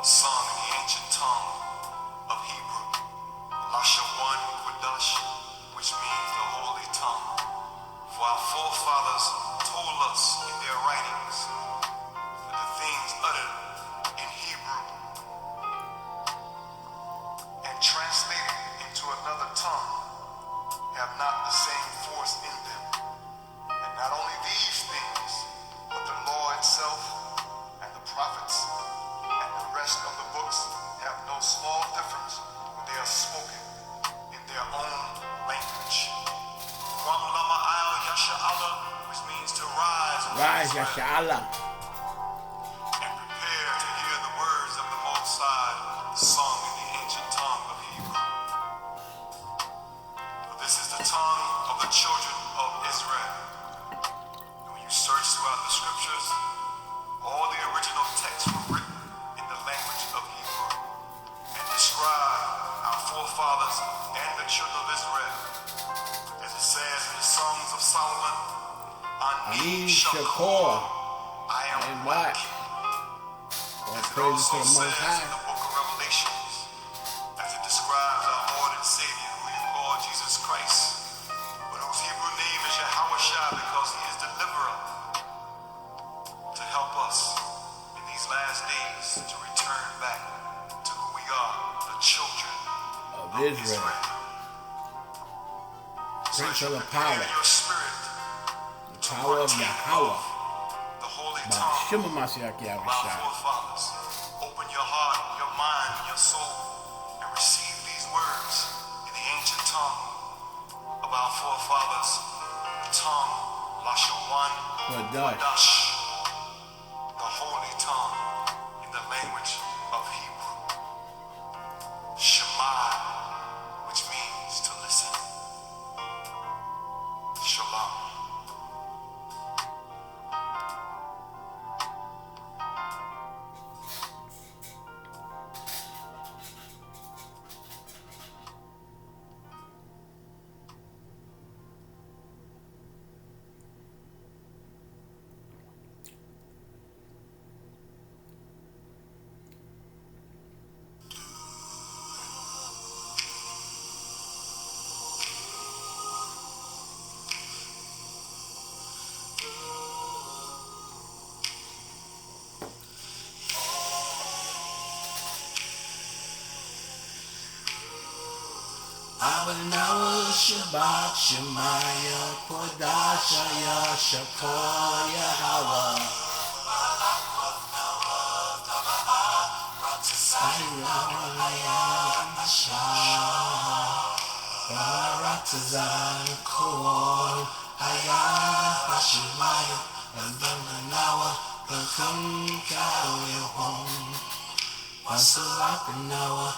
sung in the ancient tongue of Hebrew, Lashawan Kodash, which means the holy tongue. For our forefathers told us in their writings that the things uttered in Hebrew and translated into another tongue have not the same force in them. And not only these things, but the law itself and the prophets and the rest of the books have no small difference when they are spoken in their own language. Kwam lama al yasha'ala, which means to rise, Rise, Yasha'Allah. and prepare to hear the words of the Most High sung in the ancient tongue of Hebrew. For this is the tongue of the children of Israel. And when you search throughout the scriptures, all the original texts were written in the language of Hebrew and describe our forefathers and the children of Israel. As it says in the Songs of Solomon, Ani Shakor, I am what? like. All As it praises to also the Most says in High. the book of Revelations, as it describes our Lord and Savior, who you call Jesus Christ, but whose Hebrew name is Yahweh because he is deliverer, to help us in these last days to return back to who we are, the children Of of Israel. Israel. So Prince as you of the prepare power. your spirit The to power of partake Yahweh. of the holy By tongue Shema Mashiach of our Yahushua. forefathers, open your heart, your mind, and your soul, and receive these words in the ancient tongue of our forefathers, the tongue Lashawan Kodash. Kodash, the holy tongue in the language of Hebrew. Shema, which means to listen. Shalom. Abanawa Shabbat Shemaya Kodasha Yashakor Yahweh. Baratazan Kor Hayah Hashemaya Abanawa Bakum Kawihom Wasalapanawa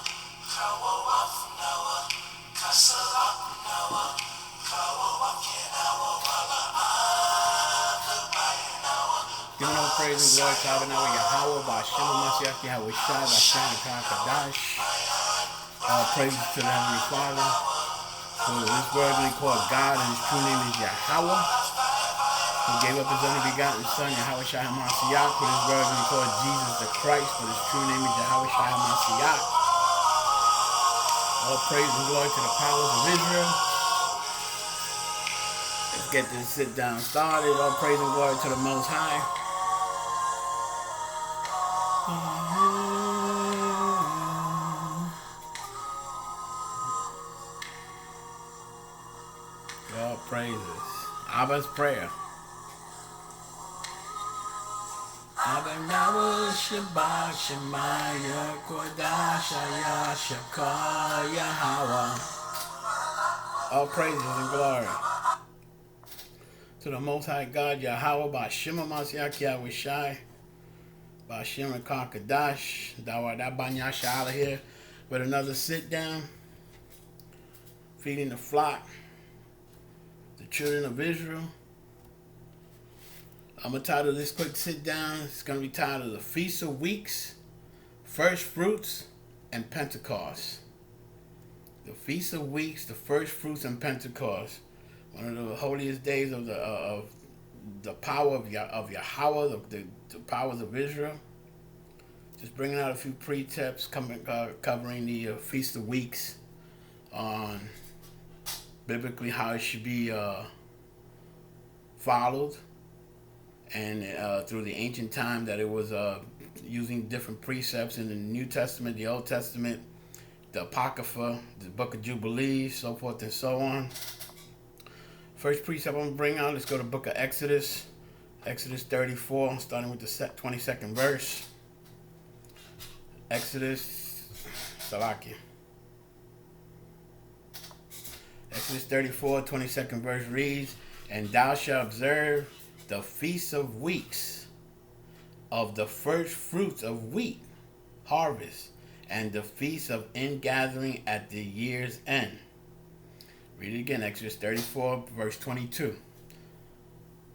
Giving all praise and glory to Abanawa Yahweh by Shema Mashiach Yahweh Shai by Shema Kadash. All praises to the Heavenly Father, who is worthily called God, and his true name is Yahweh, who gave up his only begotten Son, Yahweh Shai Mashiach, who is worthily called Jesus the Christ, but his true name is Yahweh Shai Mashiach. All praise and glory to the powers of Israel. Let's get this sit down started. All praise and glory to the Most High. All praises. Abba's prayer. Abanawa Shabbat Shemaya Kodasha Yashakar Yahweh. All praises and glory to the Most High God Yahweh by Shema Mashiach Yahweh Shai by Shema Kadash. Dawada Banyasha out of here with another sit down, feeding the flock, the children of Israel. I'm going to title this quick sit down. It's going to be titled The Feast of Weeks, First Fruits and Pentecost. The Feast of Weeks, the First Fruits and Pentecost. One of the holiest days of the power of Yahweh, the powers of Israel. Just bringing out a few precepts covering the Feast of Weeks on biblically how it should be followed, and through the ancient time that it was using different precepts in the New Testament, the Old Testament, the Apocrypha, the Book of Jubilees, so forth and so on. First precept I'm going to bring out, let's go to the Book of Exodus. Exodus 34, starting with the 22nd verse. Exodus 34, 22nd verse reads, "And thou shalt observe the feast of weeks of the first fruits of wheat harvest, and the feast of ingathering at the year's end." Read it again, Exodus 34, verse 22.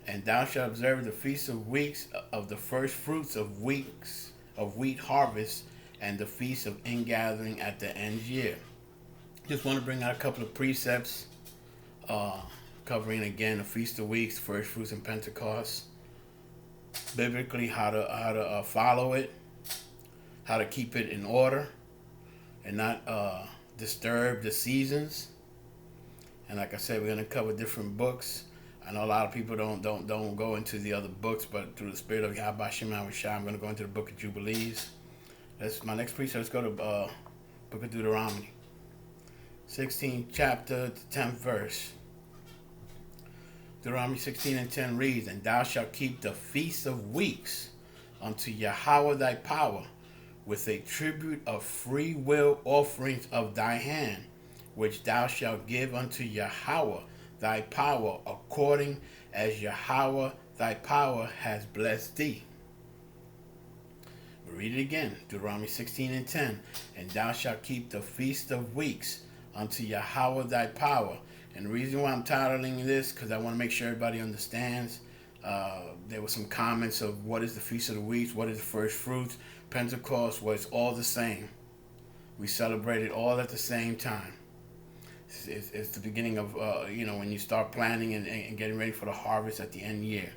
"And thou shalt observe the feast of weeks of the first fruits of weeks of wheat harvest, and the feast of ingathering at the end year." Just want to bring out a couple of precepts covering again the Feast of Weeks, First Fruits and Pentecost. Biblically, how to follow it, how to keep it in order, and not disturb the seasons. And like I said, we're gonna cover different books. I know a lot of people don't go into the other books, but through the Spirit of Yahweh Shem Yahushua, I'm gonna go into the Book of Jubilees. That's my next precept. Let's go to Book of Deuteronomy, 16th chapter, the 10th verse. Deuteronomy 16 and 10 reads, "And thou shalt keep the feast of weeks unto Yahweh thy power, with a tribute of free will offerings of thy hand, which thou shalt give unto Yahweh thy power, according as Yahweh thy power has blessed thee." We'll read it again, Deuteronomy 16 and 10. "And thou shalt keep the feast of weeks unto Yahweh thy power." And the reason why I'm titling this, because I want to make sure everybody understands. There were some comments of what is the Feast of the Weeks, what is the First Fruits, Pentecost, well, it's all the same. We celebrate it all at the same time. It's the beginning of, when you start planning and getting ready for the harvest at the end year.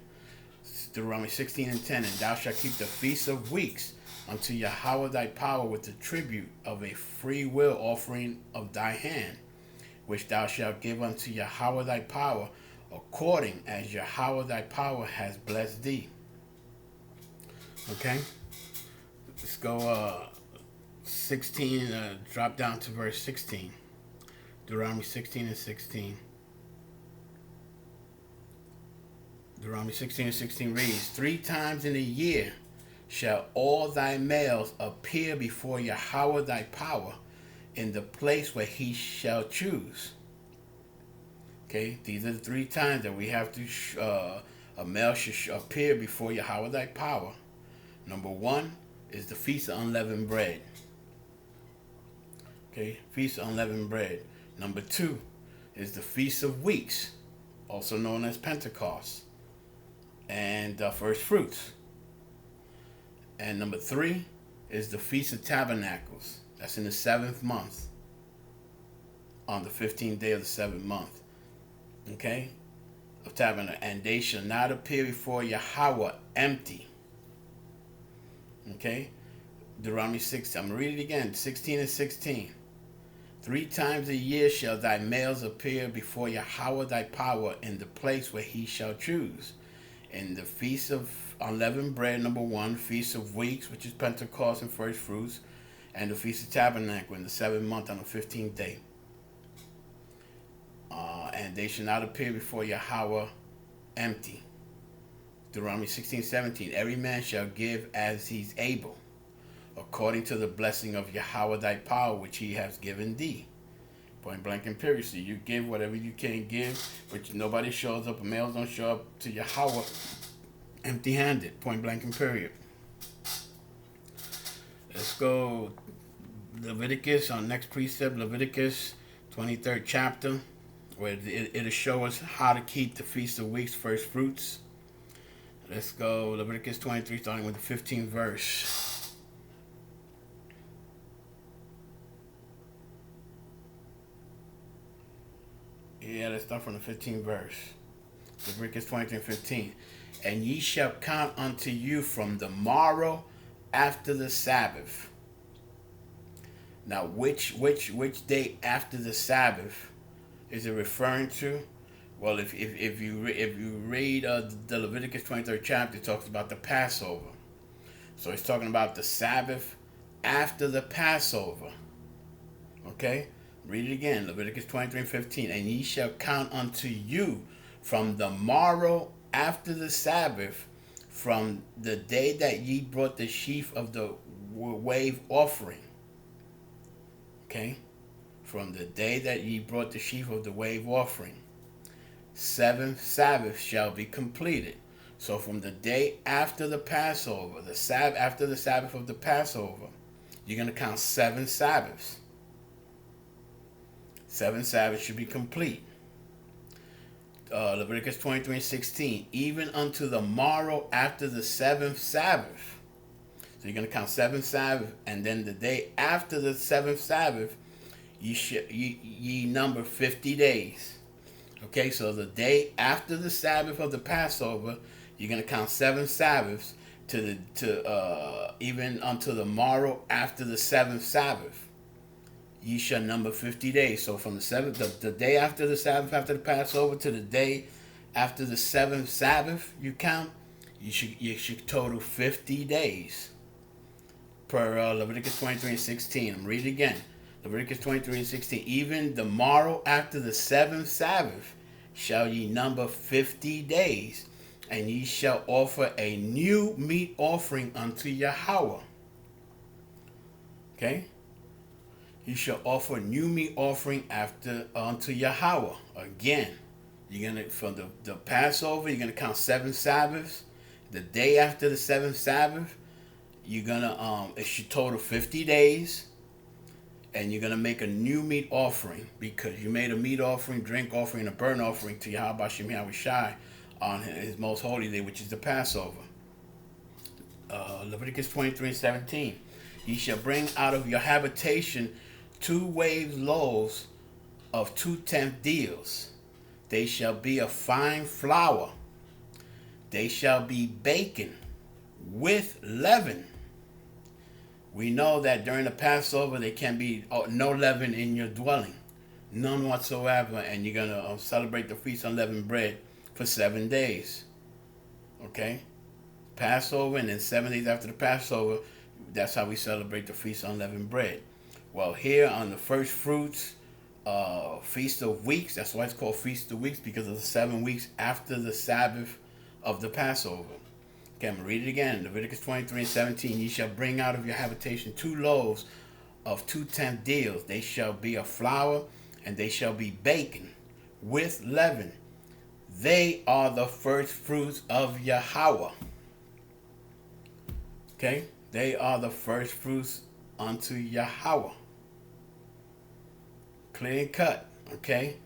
Deuteronomy 16 and 10, "And thou shalt keep the Feast of Weeks unto Yahweh thy power, with the tribute of a free will offering of thy hand, which thou shalt give unto Yahweh thy power, according as Yahweh thy power has blessed thee." Okay? Let's go 16, drop down to verse 16. Deuteronomy 16 and 16. Deuteronomy 16 and 16 reads, "3 times in a year shall all thy males appear before Yahweh thy power, in the place where he shall choose." Okay, these are the 3 times that we have to, a male should appear before Yahweh thy power. Number 1 is the Feast of Unleavened Bread. Okay, Feast of Unleavened Bread. Number 2 is the Feast of Weeks, also known as Pentecost, and First Fruits. And number 3 is the Feast of Tabernacles. That's in the 7th month, on the 15th day of the 7th month. Okay, of Tabernacle. "And they shall not appear before Yahweh empty." Okay, Deuteronomy 6. I'm going to read it again, 16 and 16. "3 times a year shall thy males appear before Yahweh thy power, in the place where he shall choose. In the Feast of Unleavened Bread, number 1, Feast of Weeks, which is Pentecost and First Fruits, and the Feast of Tabernacle in the 7th month on the 15th day. And they shall not appear before Yahweh empty." Deuteronomy 16, 17. "Every man shall give as he's able, according to the blessing of Yahweh thy power, which he has given thee." Point blank and period. So you give whatever you can give, but nobody shows up, males don't show up to Yahweh empty-handed. Point blank and period. Let's go Leviticus, our next precept, Leviticus 23rd chapter, where it'll show us how to keep the Feast of Weeks, First Fruits. Let's go Leviticus 23, starting with the 15th verse. Yeah, let's start from the 15th verse. Leviticus 23 and 15. "And ye shall count unto you from the morrow after the Sabbath. Now, which day after the Sabbath is it referring to? Well, if you read the Leviticus 23rd chapter, it talks about the Passover. So it's talking about the Sabbath after the Passover. Okay? Read it again, Leviticus 23:15. And ye shall count unto you from the morrow after the Sabbath, from the day that ye brought the sheaf of the wave offering. Okay? From the day that ye brought the sheaf of the wave offering. 7 Sabbaths shall be completed. So from the day after the Passover, after the Sabbath of the Passover, you're going to count 7 Sabbaths. 7 Sabbaths should be complete. Leviticus 23:16, even unto the morrow after the 7th Sabbath. So you're going to count 7 Sabbaths, and then the day after the 7th Sabbath, ye number 50 days. Okay, so the day after the Sabbath of the Passover, you're going to count 7 Sabbaths even unto the morrow after the 7th Sabbath. Ye shall number 50 days. So from the day after the Sabbath, after the Passover, to the day after the 7th Sabbath, you count. You should total 50 days. Per Leviticus 23:16. I'm reading again. Leviticus 23:16. Even the morrow after the 7th Sabbath shall ye number 50 days, and ye shall offer a new meat offering unto Yahweh. Okay? You shall offer a new meat offering unto Yahweh. Again, you're gonna from the Passover, you're gonna count 7 Sabbaths. The day after the 7th Sabbath, you're gonna it should total 50 days. And you're going to make a new meat offering, because you made a meat offering, drink offering, and a burnt offering to Yahweh Bashem Yahweh Shai on his most holy day, which is the Passover. Leviticus 23:17. Ye shall bring out of your habitation 2 wave loaves of 2/10 deals. They shall be of fine flour. They shall be baken with leaven. We know that during the Passover, there can be no leaven in your dwelling. None whatsoever. And you're going to celebrate the Feast of Unleavened Bread for 7 days. Okay? Passover, and then 7 days after the Passover, that's how we celebrate the Feast of Unleavened Bread. Well, here on the first fruits, Feast of Weeks, that's why it's called Feast of Weeks, because of the 7 weeks after the Sabbath of the Passover. Okay, I'm going to read it again. Leviticus 23:17. Ye shall bring out of your habitation 2 loaves of 2/10 deals. They shall be of flour, and they shall be baken with leaven. They are the first fruits of Yahweh. Okay, they are the first fruits unto Yahweh. Clear and cut. Okay,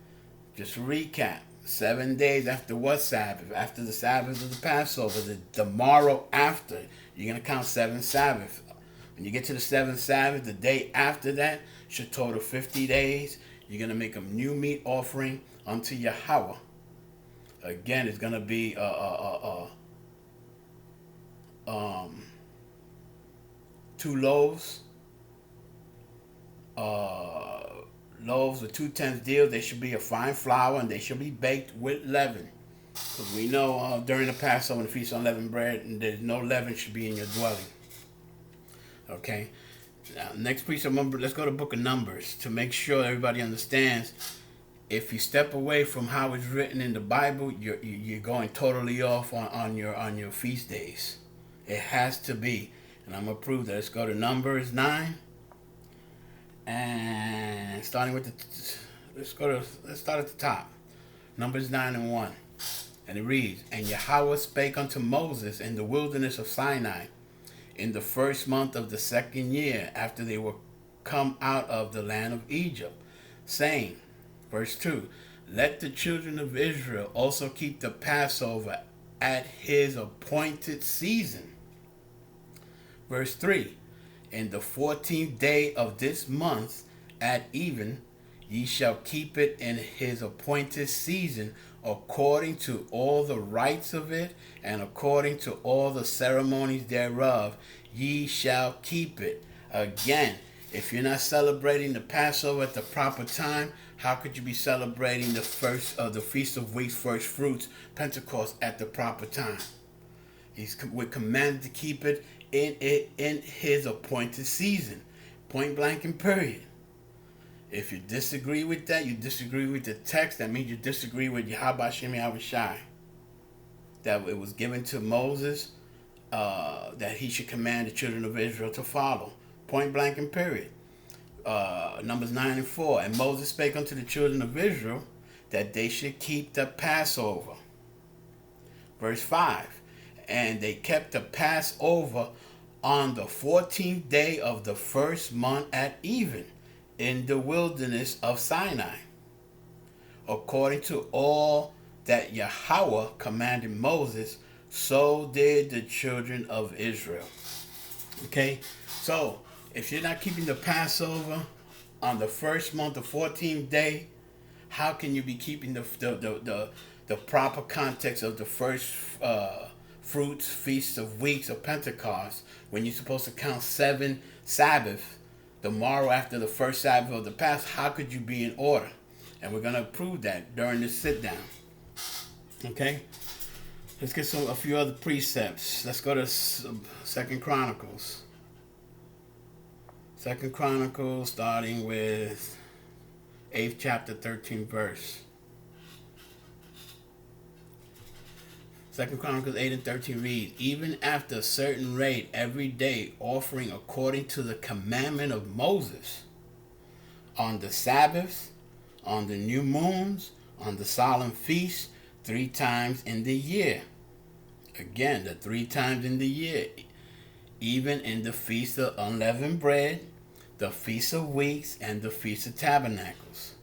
just to recap. 7 days after what Sabbath? After the Sabbath of the Passover. The morrow after, you're going to count 7 Sabbaths. When you get to the 7th Sabbath, the day after that should total 50 days. You're going to make a new meat offering unto Yahweh. Again, it's going to be 2 loaves. Loaves with 2/10 deals. They should be of fine flour, and they should be baked with leaven. Because we know during the Passover and the Feast of Unleavened Bread, and there's no leaven should be in your dwelling. Okay. Now, next piece of number. Let's go to the Book of Numbers to make sure everybody understands. If you step away from how it's written in the Bible, you're going totally off on your feast days. It has to be, and I'm gonna prove that. Let's go to Numbers 9. And starting with let's start at the top. Numbers 9:1. And it reads, And Yahweh spake unto Moses in the wilderness of Sinai, in the first month of the 2nd year, after they were come out of the land of Egypt, saying, verse 2, Let the children of Israel also keep the Passover at his appointed season. Verse 3, In the 14th day of this month at even, Ye shall keep it in his appointed season, according to all the rites of it, and according to all the ceremonies thereof. Ye shall keep it. Again, if you're not celebrating the Passover at the proper time, how could you be celebrating the first of the Feast of Weeks, first fruits, Pentecost, at the proper time? We're commanded to keep it in his appointed season, point blank and period. If you disagree with that, you disagree with the text. That means you disagree with Yahweh Shem Yahushai. That it was given to Moses, that he should command the children of Israel to follow. Point blank and period. Numbers 9 and 4. And Moses spake unto the children of Israel that they should keep the Passover. Verse 5. And they kept the Passover on the 14th day of the first month at even, in the wilderness of Sinai, according to all that Yahweh commanded Moses, so did the children of Israel. Okay, so if you're not keeping the Passover on the first month, the 14th day, how can you be keeping the proper context of the first fruits, feasts of weeks of Pentecost, when you're supposed to count 7 Sabbaths the morrow after the first Sabbath of the past? How could you be in order? And we're going to prove that during this sit down. Okay, let's get a few other precepts. Let's go to Second Chronicles. Second Chronicles, starting with 8th chapter, 13th verse. Second Chronicles 8 and 13 reads, even after a certain rate every day, offering according to the commandment of Moses, on the Sabbaths, on the new moons, on the solemn feasts, 3 times in the year. Again, the 3 times in the year, even in the feast of unleavened bread, the feast of weeks, and the feast of tabernacles.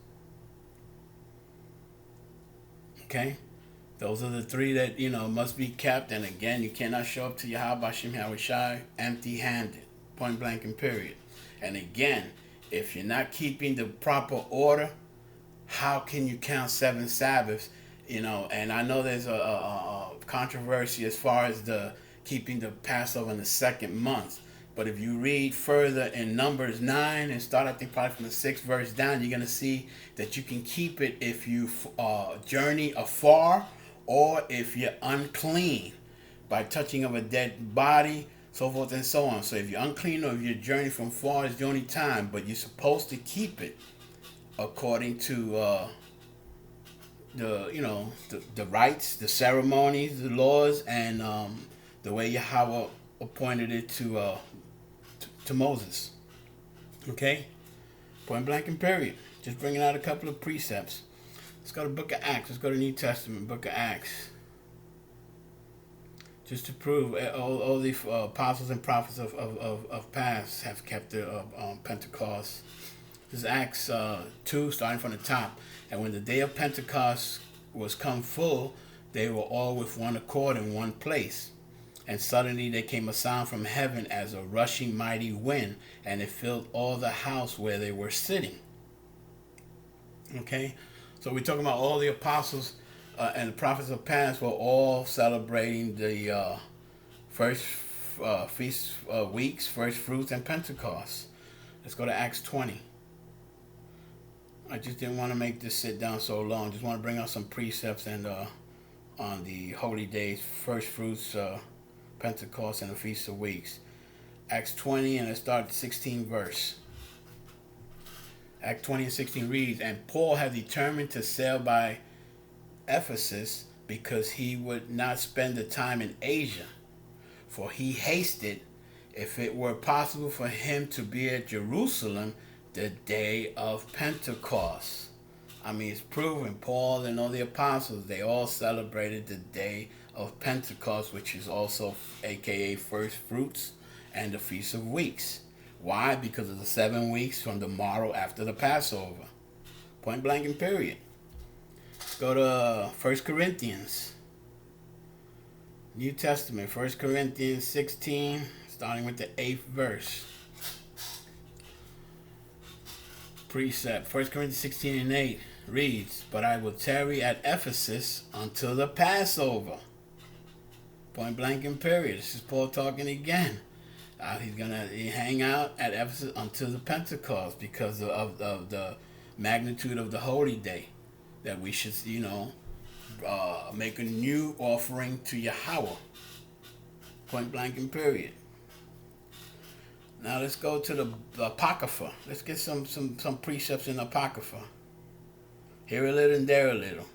Okay? Those are the 3 that, must be kept. And again, you cannot show up to Yahweh Shem Yahushai empty-handed. Point blank and period. And again, if you're not keeping the proper order, how can you count 7 Sabbaths? And I know there's a controversy as far as the keeping the Passover in the 2nd month. But if you read further in Numbers 9 and start, I think, probably from the 6th verse down, you're going to see that you can keep it if you journey afar, or if you're unclean by touching of a dead body, so forth and so on. So if you're unclean or if you journey from far, it's the only time. But you're supposed to keep it according to the rites, the ceremonies, the laws, and the way Yahweh appointed it to Moses. Okay? Point blank and period. Just bringing out a couple of precepts. Let's go to the book of Acts. Let's go to the New Testament, book of Acts. Just to prove all the apostles and prophets of past have kept the Pentecost. This is Acts 2, starting from the top. And when the day of Pentecost was come full, they were all with one accord in one place. And suddenly there came a sound from heaven as a rushing mighty wind, and it filled all the house where they were sitting. Okay? So we're talking about all the apostles and the prophets of past were all celebrating the first feast weeks, first fruits, and Pentecost. Let's go to Acts 20. I just didn't want to make this sit down so long. Just want to bring out some precepts and on the holy days, first fruits, Pentecost, and the Feast of Weeks. Acts 20, and let's start at 16 verse. Act 20 and 16 reads, and Paul had determined to sail by Ephesus, because he would not spend the time in Asia, for he hasted, if it were possible for him to be at Jerusalem the day of Pentecost. I mean, it's proven Paul and all the apostles, they all celebrated the day of Pentecost, which is also aka first fruits and the Feast of Weeks. Why? Because of the 7 weeks from the morrow after the Passover. Point blank and period. Let's go to 1 Corinthians. New Testament, 1 Corinthians 16, starting with the 8th verse. precept. 1 Corinthians 16 and 8 reads, "But I will tarry at Ephesus until the Passover." Point blank and period. This is Paul talking again. He's going to hang out at Ephesus until the Pentecost because of the magnitude of the holy day. That we should, make a new offering to Yahweh. Point blank and period. Now let's go to the Apocrypha. Let's get some precepts in the Apocrypha. Here a little and there a little.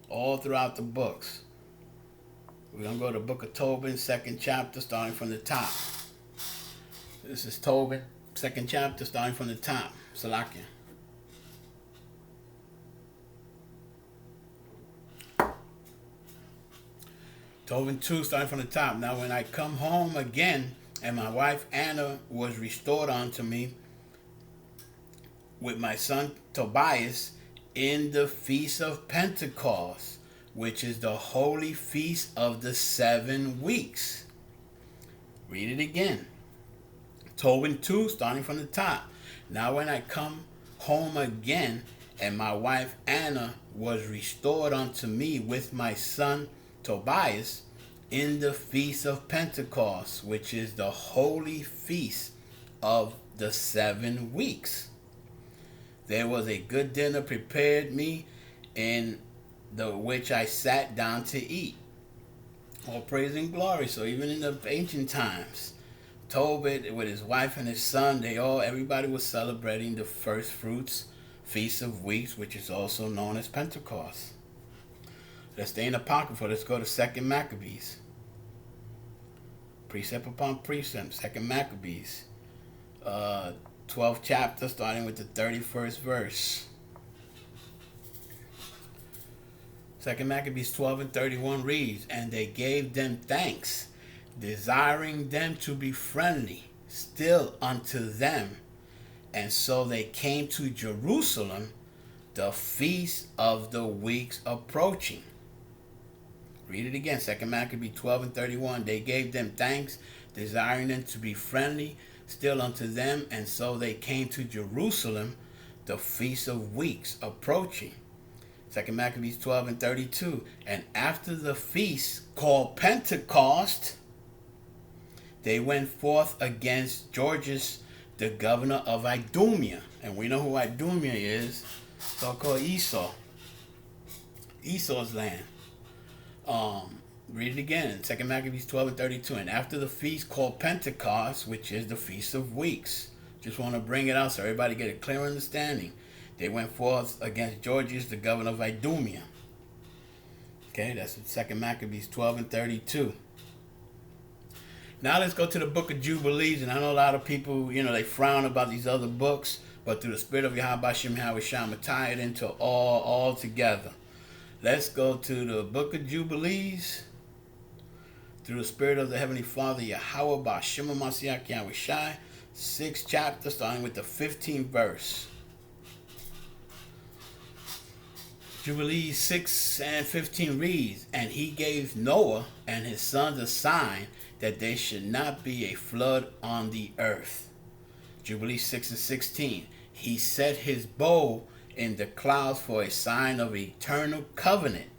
All throughout the books. We're going to go to the book of Tobin, 2nd chapter, starting from the top. This is Tobin, 2nd chapter, starting from the top. Salakia. Tobin 2, starting from the top. "Now when I come home again, and my wife Anna was restored unto me with my son Tobias in the feast of Pentecost, which is the holy feast of the 7 weeks." Read it again. Tobin 2, starting from the top. "Now when I come home again, and my wife Anna was restored unto me with my son Tobias in the feast of Pentecost, which is the holy feast of the 7 weeks. There was a good dinner prepared me, in the which I sat down to eat." All praise and glory. So even in the ancient times, Tobit with his wife and his son, everybody was celebrating the first fruits, Feast of Weeks, which is also known as Pentecost. Let's stay in Apocrypha. Let's go to 2nd Maccabees. Precept upon precept. 2nd Maccabees. 12th chapter, starting with the 31st verse. 2nd Maccabees 12 and 31 reads, "And they gave them thanks, desiring them to be friendly still unto them. And so they came to Jerusalem, the feast of the weeks approaching." Read it again. 2nd Maccabees 12 and 31. "They gave them thanks, desiring them to be friendly still unto them. And so they came to Jerusalem, the feast of weeks approaching." 2nd Maccabees 12 and 32. "And after the feast called Pentecost, they went forth against Georgius, the governor of Idumea." And we know who Idumea is. So-called Esau's land. Read it again. 2nd Maccabees 12 and 32. "And after the feast called Pentecost, which is the Feast of Weeks." Just want to bring it out so everybody get a clear understanding. They went forth against Georgius, the governor of Idumea. Okay, that's 2nd Maccabees 12 and 32. Now let's go to the book of Jubilees. And I know a lot of people, they frown about these other books, but through the spirit of Yahweh Shem Yahweh Shama, tie it into all together. Let's go to the book of Jubilees. Through the spirit of the Heavenly Father, Yahweh Ba'Shem Mashiach Yahweh Shai, 6th chapter, starting with the 15th verse. Jubilees 6 and 15 reads, "And he gave Noah and his sons a sign that there should not be a flood on the earth." Jubilees 6 and 16, "He set his bow in the clouds for a sign of eternal covenant,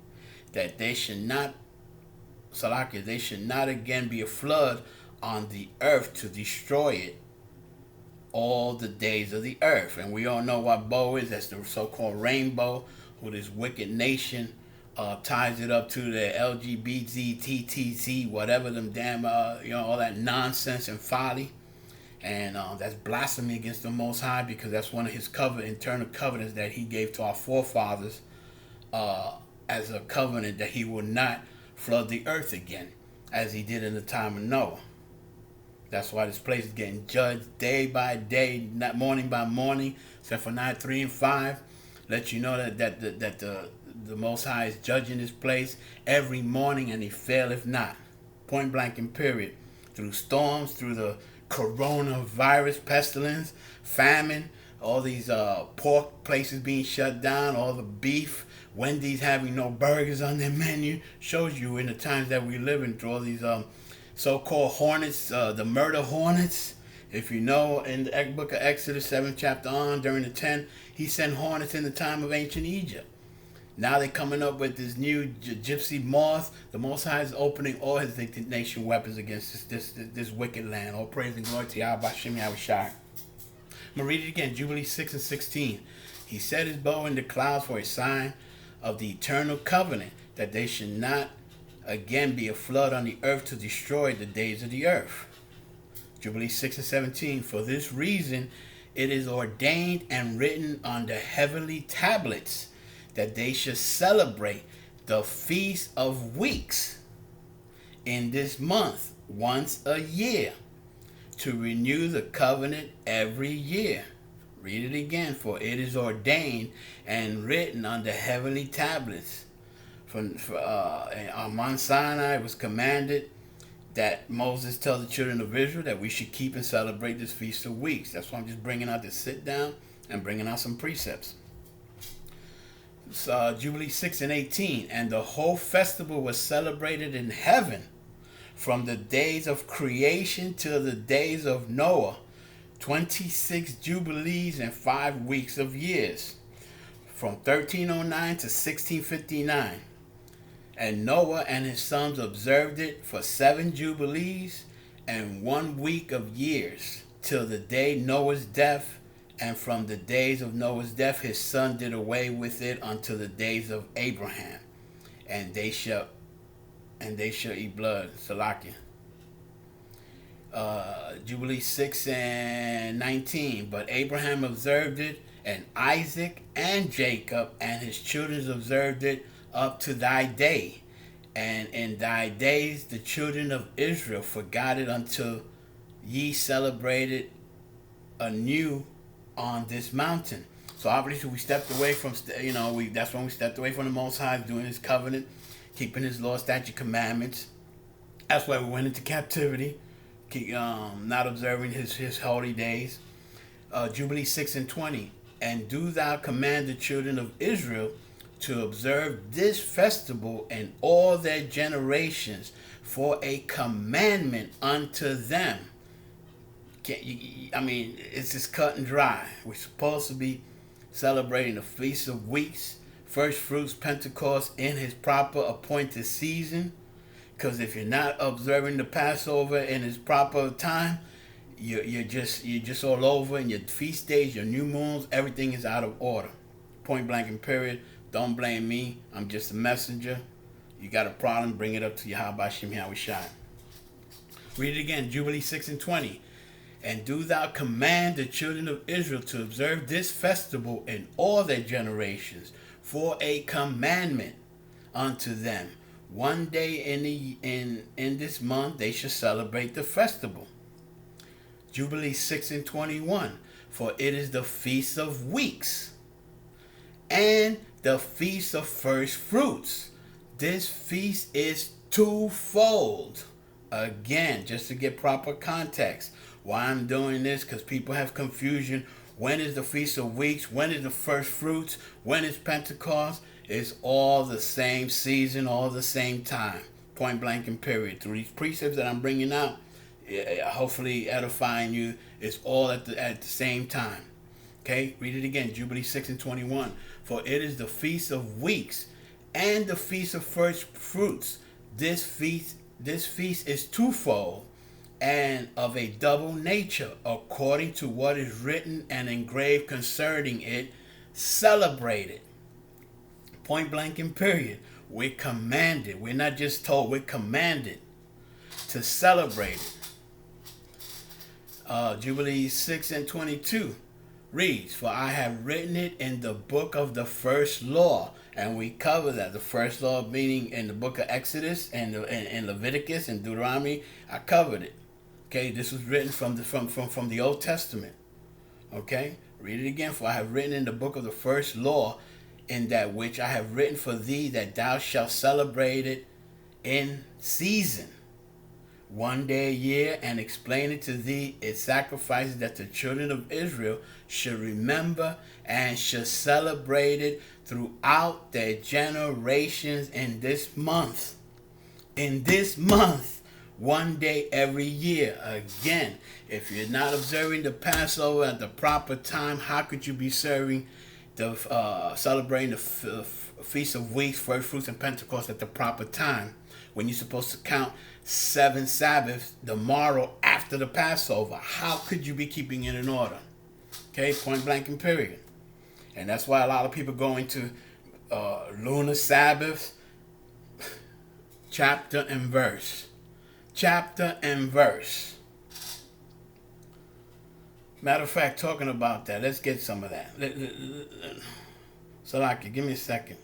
that there should not again be a flood on the earth to destroy it all the days of the earth." And we all know what bow is. That's the so-called rainbow, who this wicked nation ties it up to the LGBT, TTZ, whatever them damn, all that nonsense and folly. And that's blasphemy against the Most High, because that's one of his internal covenants that he gave to our forefathers as a covenant that he will not flood the earth again, as he did in the time of Noah. That's why this place is getting judged day by day, not morning by morning, except for night 3 and 5. Let you know that the Most High is judging this place every morning, and he faileth not. Point blank and period. Through storms, through the coronavirus, pestilence, famine, all these pork places being shut down, all the beef, Wendy's having no burgers on their menu, shows you in the times that we live in, through all these so-called hornets, the murder hornets, If you know, in the book of Exodus, 7th chapter on, during the 10th, he sent hornets in the time of ancient Egypt. Now they're coming up with this new gypsy moth. The Most High is opening all his indignation weapons against this wicked land. All praise and glory to Yahweh Shem Yahushai. I'm going to read it again. Jubilee 6 and 16. He set his bow in the clouds for a sign of the eternal covenant, that they should not again be a flood on the earth to destroy the days of the earth. Jubilee 6 and 17. For this reason it is ordained and written on the heavenly tablets, that they should celebrate the Feast of Weeks in this month once a year, to renew the covenant every year. Read it again. For it is ordained and written on the heavenly tablets. On Mount Sinai it was commanded that Moses tell the children of Israel that we should keep and celebrate this Feast of Weeks. That's why I'm just bringing out this sit down and bringing out some precepts. Jubilee 6 and 18. And the whole festival was celebrated in heaven from the days of creation till the days of Noah, 26 jubilees and 5 weeks of years, from 1309 to 1659. And Noah and his sons observed it for 7 jubilees and 1 week of years, till the day Noah's death. And from the days of Noah's death his son did away with it until the days of Abraham. And they shall eat blood. Salakia. Jubilee 6 and 19. But Abraham observed it, and Isaac and Jacob and his children observed it up to thy day. And in thy days the children of Israel forgot it until ye celebrated anew on this mountain. So obviously we stepped away from, that's when we stepped away from the Most High, doing his covenant, keeping his law, statute, commandments. That's why we went into captivity, not observing his holy days. Jubilee 6 and 20. And do thou command the children of Israel to observe this festival in all their generations for a commandment unto them. It's just cut and dry. We're supposed to be celebrating the Feast of Weeks, First Fruits, Pentecost in his proper appointed season. Because if you're not observing the Passover in its proper time, you're just all over. And your feast days, your new moons, everything is out of order. Point blank and period. Don't blame me. I'm just a messenger. You got a problem, bring it up to Yahweh Shem Yahushai. Read it again. Jubilee 6 and 20. And do thou command the children of Israel to observe this festival in all their generations for a commandment unto them. One day in this month they shall celebrate the festival. Jubilee 6 and 21. For it is the Feast of Weeks and the Feast of First Fruits. This feast is twofold. Again, just to get proper context. Why I'm doing this, because people have confusion. When is the Feast of Weeks? When is the First Fruits? When is Pentecost? It's all the same season, all the same time. Point blank and period. Through these precepts that I'm bringing out, hopefully edifying you, it's all at the same time. Okay, read it again. Jubilee 6 and 21. For it is the Feast of Weeks and the Feast of First Fruits. This feast is twofold and of a double nature, according to what is written and engraved concerning it. Celebrate it. Point blank and period. We're commanded. We're not just told. We're commanded to celebrate it. Jubilee 6 and 22 reads, For I have written it in the book of the first law. And we cover that. The first law meaning in the book of Exodus and in Leviticus and Deuteronomy. I covered it. Okay, this was written from the Old Testament. Okay, read it again. For I have written in the book of the first law, in that which I have written for thee, that thou shalt celebrate it in season, one day a year, and explain it to thee, its sacrifices, that the children of Israel should remember and should celebrate it throughout their generations in this month. In this month, one day every year. Again, if you're not observing the Passover at the proper time, how could you be serving celebrating the Feast of Weeks, First Fruits and Pentecost at the proper time, when you're supposed to count 7 Sabbaths the morrow after the Passover? How could you be keeping it in order? Okay, point blank and period. And that's why a lot of people go into lunar Sabbaths, chapter and verse. Chapter and verse. Matter of fact, talking about that, let's get some of that. Salaki, give me a second.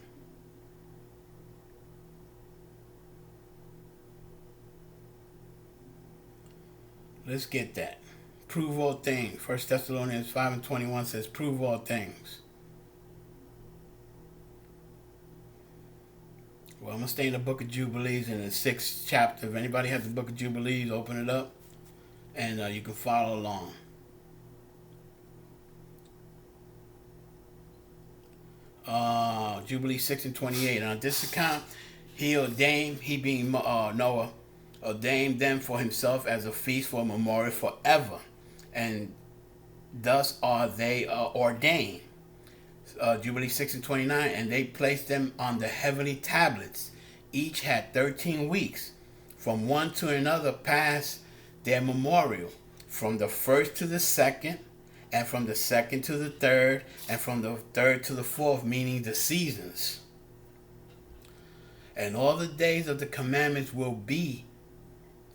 Let's get that. Prove all things. 1 Thessalonians 5:21 says, prove all things. Well, I'm going to stay in the book of Jubilees in the 6th chapter. If anybody has the book of Jubilees, open it up and you can follow along. Jubilees 6:28. On this account, he being Noah, ordained them for himself as a feast for a memorial forever. And thus are they ordained. Jubilees 6:29, and they placed them on the heavenly tablets. Each had 13 weeks. From one to another passed their memorial, from the first to the second, and from the second to the third, and from the third to the fourth, meaning the seasons. And all the days of the commandments will be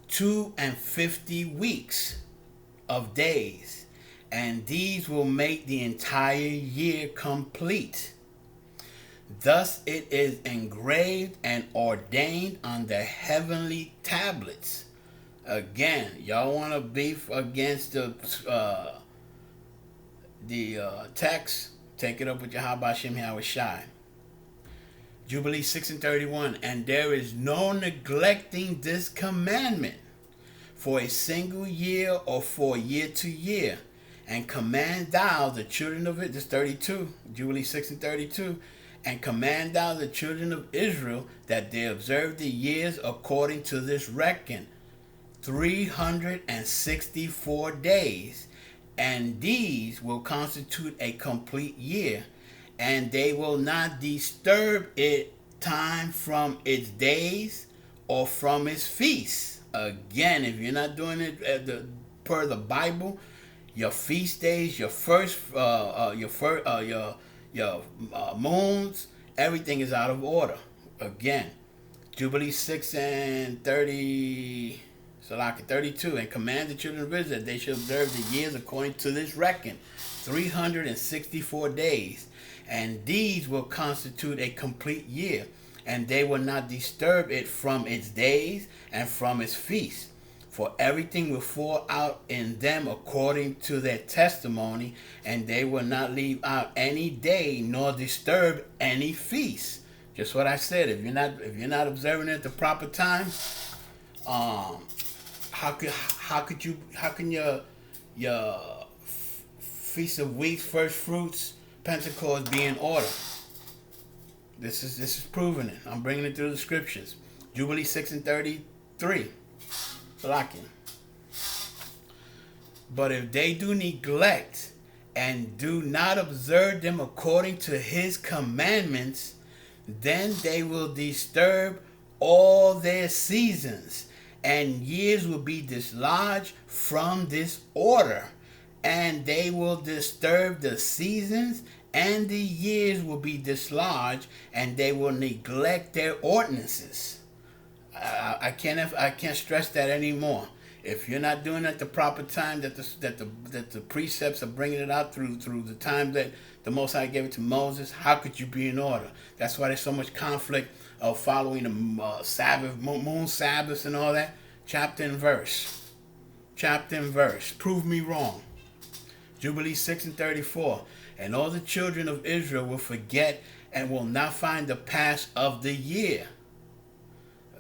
52 weeks of days, and these will make the entire year complete. Thus it is engraved and ordained on the heavenly tablets. Again, y'all want to beef against the text? Take it up with Yahweh Shem Yahweh Shai. Jubilee 6:31, and there is no neglecting this commandment for a single year or for year to year. And command thou the children of it, this 32, Jubilee 6:32, and command thou the children of Israel that they observe the years according to this reckon, 364 days, and these will constitute a complete year, and they will not disturb it time from its days or from its feasts. Again, if you're not doing it per the Bible, your feast days, your moons, everything is out of order. Again, Jubilee 6:32, and command the children of Israel that they shall observe the years according to this reckon, 364 days, and these will constitute a complete year, and they will not disturb it from its days and from its feasts. For everything will fall out in them according to their testimony, and they will not leave out any day nor disturb any feast. Just what I said. If you're not observing it at the proper time, how can your Feast of Weeks, First Fruits, Pentecost be in order? This is proving it. I'm bringing it through the scriptures. Jubilee 6:33. But if they do neglect and do not observe them according to his commandments, then they will disturb all their seasons, and years will be dislodged from this order, and they will disturb the seasons, and the years will be dislodged, and they will neglect their ordinances. I can't stress that anymore. If you're not doing it at the proper time, that the precepts are bringing it out through the time that the Most High gave it to Moses, how could you be in order? That's why there's so much conflict of following the Sabbath, moon Sabbaths and all that. Chapter and verse. Prove me wrong. Jubilee 6:34. And all the children of Israel will forget and will not find the pass of the year.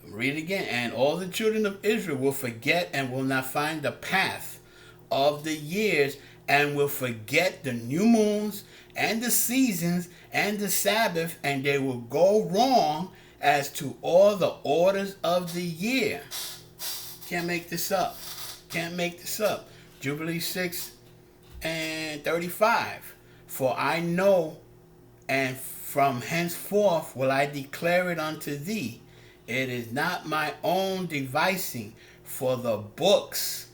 Read it again. And all the children of Israel will forget and will not find the path of the years, and will forget the new moons and the seasons and the Sabbath, and they will go wrong as to all the orders of the year. Can't make this up. Can't make this up. Jubilee 6 and 35. For I know, and from henceforth will I declare it unto thee. It is not my own devising, for the books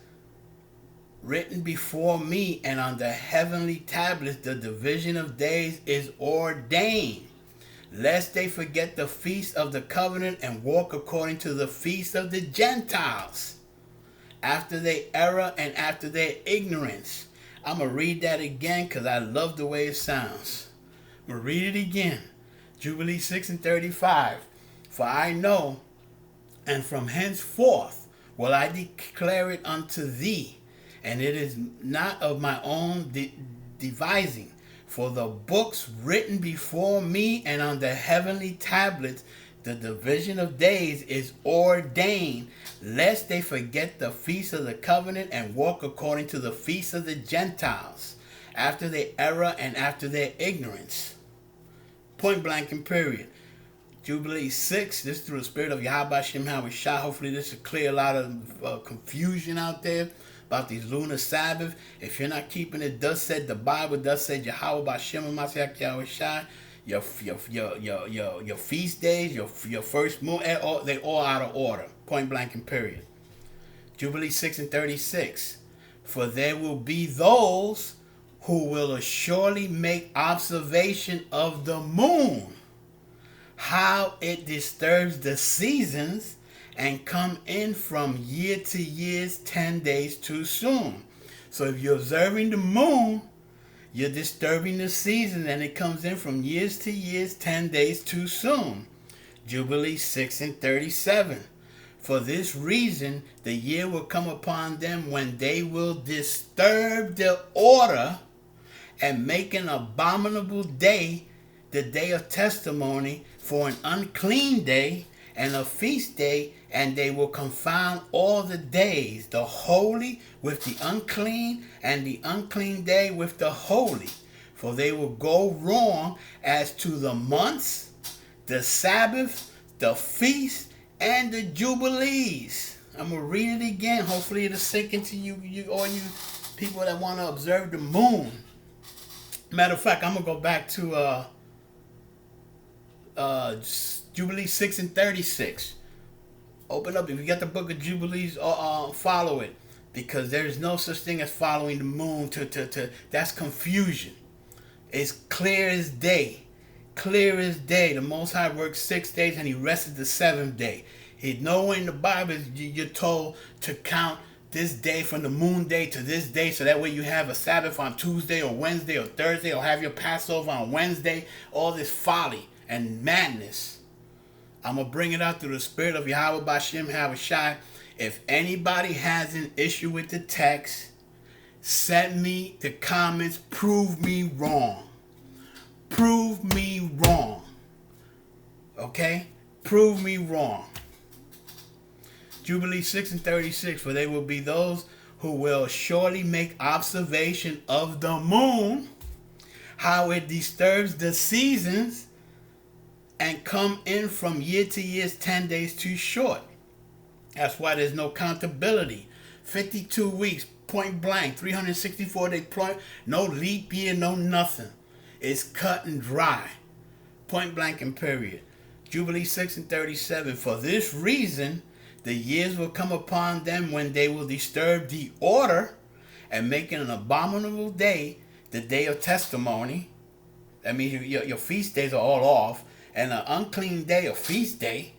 written before me and on the heavenly tablets the division of days is ordained, lest they forget the feast of the covenant and walk according to the feast of the Gentiles, after their error and after their ignorance. I'm going to read that again because I love the way it sounds. I'm going to read it again. Jubilee 6 and 35. For I know, and from henceforth will I declare it unto thee, and it is not of my own devising. For the books written before me and on the heavenly tablets, the division of days is ordained, lest they forget the feast of the covenant and walk according to the feast of the Gentiles, after their error and after their ignorance. Point blank and period. Jubilee 6, this is through the spirit of Yahweh Shem Shah. Hopefully this will clear a lot of confusion out there about these lunar Sabbath. If you're not keeping it, thus said the Bible, thus said Yahweh Shem Yahweh Shah. Your feast days, your first moon, they all out of order. Point blank and period. Jubilee 6 and 36. For there will be those who will surely make observation of the moon, how it disturbs the seasons, and come in from year to year 10 days too soon. So if you're observing the moon, you're disturbing the season, and it comes in from years to years 10 days too soon. Jubilee 6 and 37. For this reason, the year will come upon them when they will disturb the order and make an abominable day, the day of testimony, for an unclean day and a feast day, and they will confound all the days, the holy with the unclean, and the unclean day with the holy. For they will go wrong as to the months, the Sabbath, the feast, and the jubilees. I'm going to read it again. Hopefully it'll sink into you all you people that want to observe the moon. Matter of fact, I'm going to go back to Jubilee 6 and 36. Open up. If you got the book of Jubilees, follow it. Because there is no such thing as following the moon. That's confusion. It's clear as day. Clear as day. The Most High worked 6 days and he rested the 7th day. Nowhere in the Bible you're told to count this day from the moon day to this day, so that way you have a Sabbath on Tuesday or Wednesday or Thursday, or have your Passover on Wednesday. All this folly and madness. I'm going to bring it out through the spirit of Yahweh Bashem Havashai. If anybody has an issue with the text, send me the comments. Prove me wrong. Prove me wrong. Okay? Prove me wrong. Jubilee 6 and 36. For they will be those who will surely make observation of the moon, how it disturbs the seasons, and come in from year to year 10 days too short. That's why there's no accountability. 52 weeks, point blank, 364 days, no leap year, no nothing. It's cut and dry. Point blank and period. Jubilee 6 and 37. For this reason, the years will come upon them when they will disturb the order and make it an abominable day, the day of testimony. That means your feast days are all off. And an unclean day, a feast day,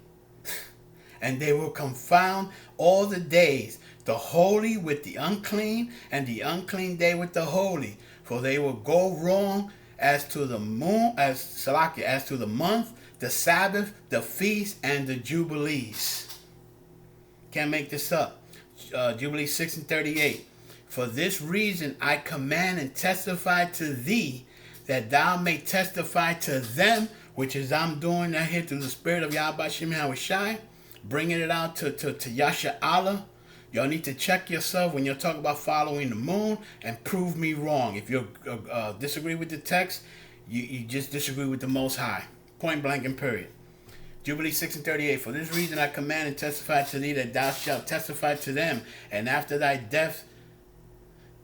and they will confound all the days, the holy with the unclean, and the unclean day with the holy. For they will go wrong as to the moon, as to the month, the Sabbath, the feast, and the jubilees. Can't make this up. Jubilee 6 and 38. For this reason I command and testify to thee, that thou may testify to them, which is I'm doing that here through the spirit of Yahweh Shem Shai, bringing it out to Yasha Allah. Y'all need to check yourself when you're talking about following the moon, and prove me wrong. If you disagree with the text, you just disagree with the Most High. Point blank and period. Jubilee 6 and 38. For this reason I command and testify to thee that thou shalt testify to them, and after thy death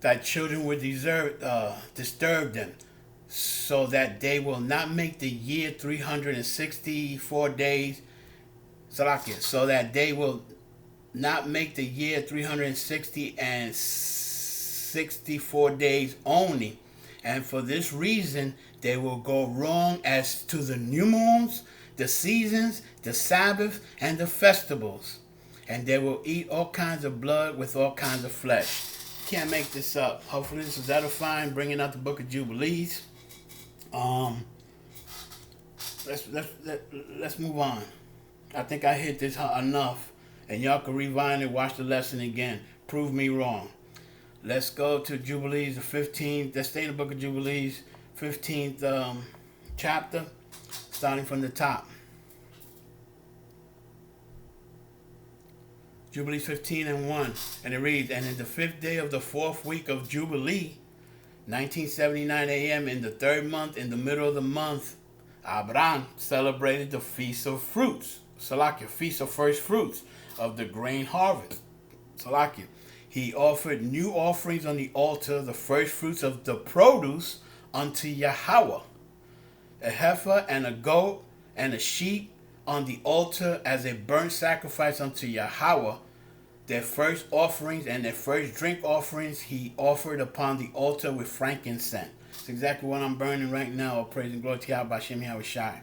thy children will disturb them, so that they will not make the year 364 days. Salakia, so that they will not make the year 364 days only. And for this reason they will go wrong as to the new moons, the seasons, the Sabbath, and the festivals. And they will eat all kinds of blood with all kinds of flesh. Can't make this up. Hopefully this is edifying, bringing out the book of Jubilees. Let's move on. I think I hit this enough, and y'all can rewind and watch the lesson again. Prove me wrong. Let's go to Jubilees, the 15th. Let's stay in the book of Jubilees, 15th chapter, starting from the top. Jubilees 15 and 1. And it reads, and in the 5th day of the 4th week of Jubilee, 1979 a.m., in the 3rd month, in the middle of the month, Abraham celebrated the Feast of Fruits. Salakia, Feast of First Fruits of the grain harvest. Salakia. He offered new offerings on the altar, the first fruits of the produce unto Yahweh. A heifer and a goat and a sheep on the altar as a burnt sacrifice unto Yahweh. Their first offerings and their first drink offerings he offered upon the altar with frankincense. It's exactly what I'm burning right now. Praise and glory to Yahweh Hashem Yahweh Shai.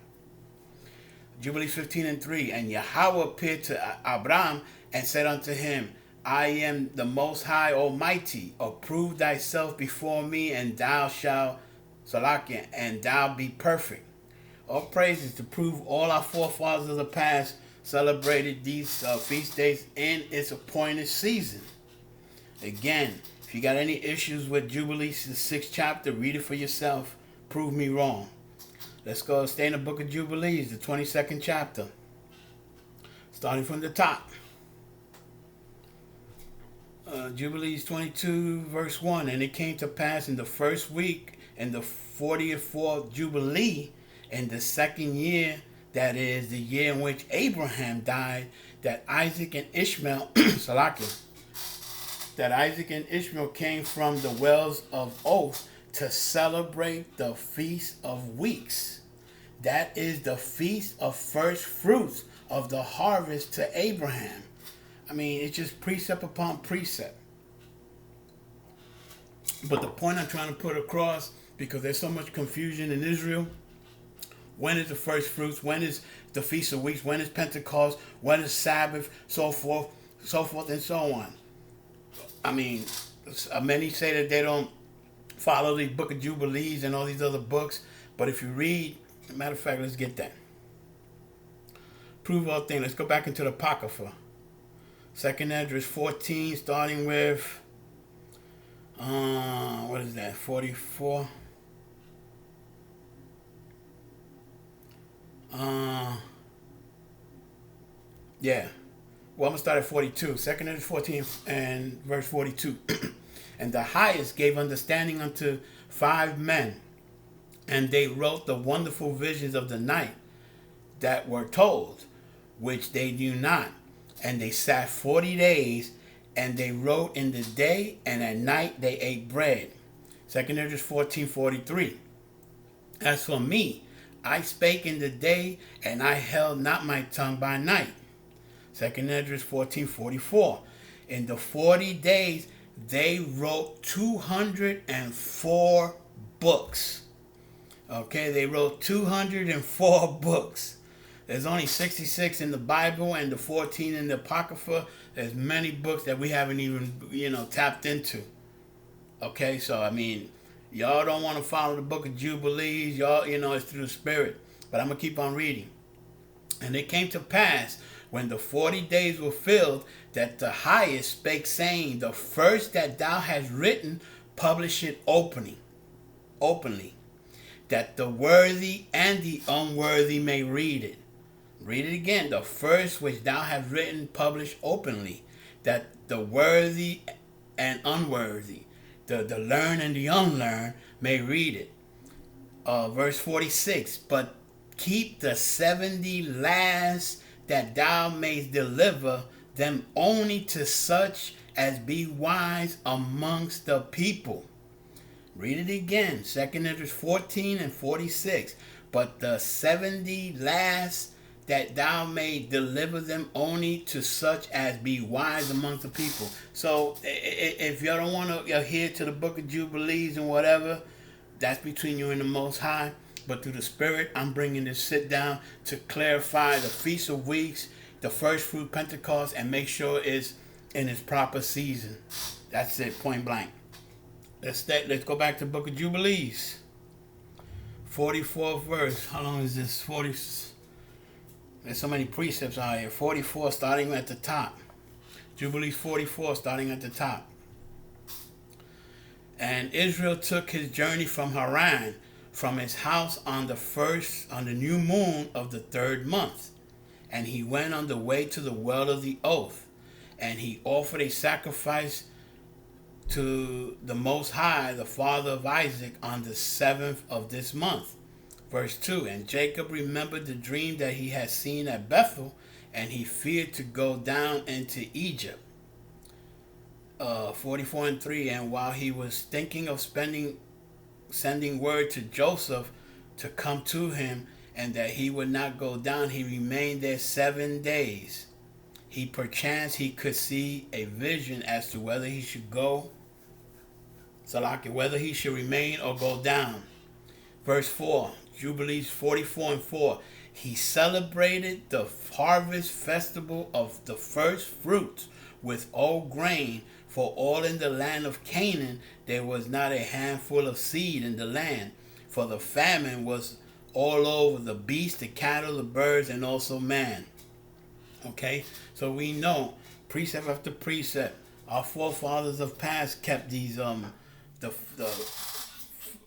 Jubilees 15 and 3. And Yahweh appeared to Abraham and said unto him, I am the Most High Almighty. Approve thyself before me, and thou shalt, Salakia, and thou be perfect. All praises to prove all our forefathers of the past celebrated these feast days in its appointed season. Again, if you got any issues with Jubilees, the 6th chapter, read it for yourself. Prove me wrong. Let's go stay in the book of Jubilees, the 22nd chapter, starting from the top. Jubilees 22 verse 1. And it came to pass in the 1st week, in the 44th Jubilee, in the 2nd year, that is the year in which Abraham died, that Isaac and Ishmael, Salakia, that Isaac and Ishmael came from the wells of oath to celebrate the Feast of Weeks. That is the Feast of First Fruits of the harvest to Abraham. I mean, it's just precept upon precept. But the point I'm trying to put across, because there's so much confusion in Israel, when is the first fruits? When is the Feast of Weeks? When is Pentecost? When is Sabbath? So forth and so on. I mean, many say that they don't follow the book of Jubilees and all these other books. But if you read, matter of fact, let's get that. Prove all things. Let's go back into the Apocrypha. 2nd Esdras 14, starting with, what is that, 44? Yeah. Well, I'm going to start at 42. 2nd Esdras 14 and verse 42. And the highest gave understanding unto 5 men, and they wrote the wonderful visions of the night that were told, which they knew not. And they sat 40 days, and they wrote in the day, and at night they ate bread. 2nd Esdras 14:43. As for me, I spake in the day, and I held not my tongue by night. 2nd Esdras 14:44. In the 40 days they wrote 204 books. Okay, they wrote 204 books. There's only 66 in the Bible and the 14 in the Apocrypha. There's many books that we haven't even, tapped into. Okay, so I mean, y'all don't want to follow the book of Jubilees. Y'all, it's through the Spirit. But I'm going to keep on reading. And it came to pass, when the 40 days were filled, that the highest spake, saying, the first that thou hast written, publish it openly, that the worthy and the unworthy may read it. Read it again. The first which thou hast written, publish openly, that the worthy and unworthy, the learned and the unlearned, may read it. Verse 46. But keep the 70 last, that thou mayst deliver them only to such as be wise amongst the people. Read it again, 2 Esdras 14 and 46. But the 70 last, that thou may deliver them only to such as be wise amongst the people. So if y'all don't want to adhere to the book of Jubilees and whatever, that's between you and the Most High. But through the Spirit, I'm bringing this sit down to clarify the Feast of Weeks, the first fruit Pentecost, and make sure it's in its proper season. That's it, point blank. Let's go back to the book of Jubilees. 44th verse. How long is this? 40. There's so many precepts out here. 44 starting at the top. Jubilees 44 starting at the top. And Israel took his journey from Haran, from his house on the new moon of the 3rd month. And he went on the way to the well of the oath. And he offered a sacrifice to the Most High, the father of Isaac, on the 7th of this month. Verse 2, and Jacob remembered the dream that he had seen at Bethel, and he feared to go down into Egypt. 44 and 3, and while he was thinking of sending word to Joseph to come to him, and that he would not go down, he remained there 7 days. Perchance he could see a vision as to whether he should go, whether he should remain or go down. Verse 4, Jubilees 44 and 4. He celebrated the harvest festival of the first fruits with old grain, for all in the land of Canaan there was not a handful of seed in the land, for the famine was all over the beasts, the cattle, the birds, and also man. Okay, so we know precept after precept, our forefathers of past kept these the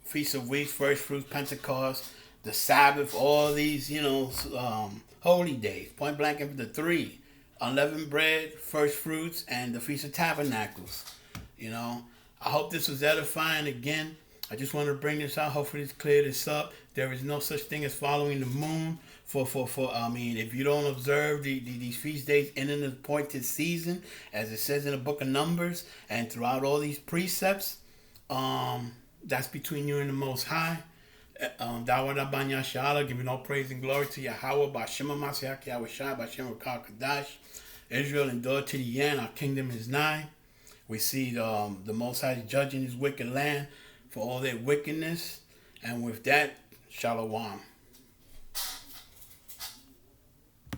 Feast of Weeks, First Fruits, Pentecost, the Sabbath, all these holy days. Point blank, the 3: unleavened bread, First Fruits, and the Feast of Tabernacles. I hope this was edifying. Again, I just want to bring this out. Hopefully, it's cleared this up. There is no such thing as following the moon. If you don't observe these feast days in an appointed season, as it says in the book of Numbers, and throughout all these precepts, that's between you and the Most High. Giving all praise and glory to Yahweh, B'Shem HaMashiach, Yahweh Shai, B'Shem Kadash. Israel endured to the end. Our kingdom is nigh. We see the Most High judging his wicked land for all their wickedness. And with that, Shalom.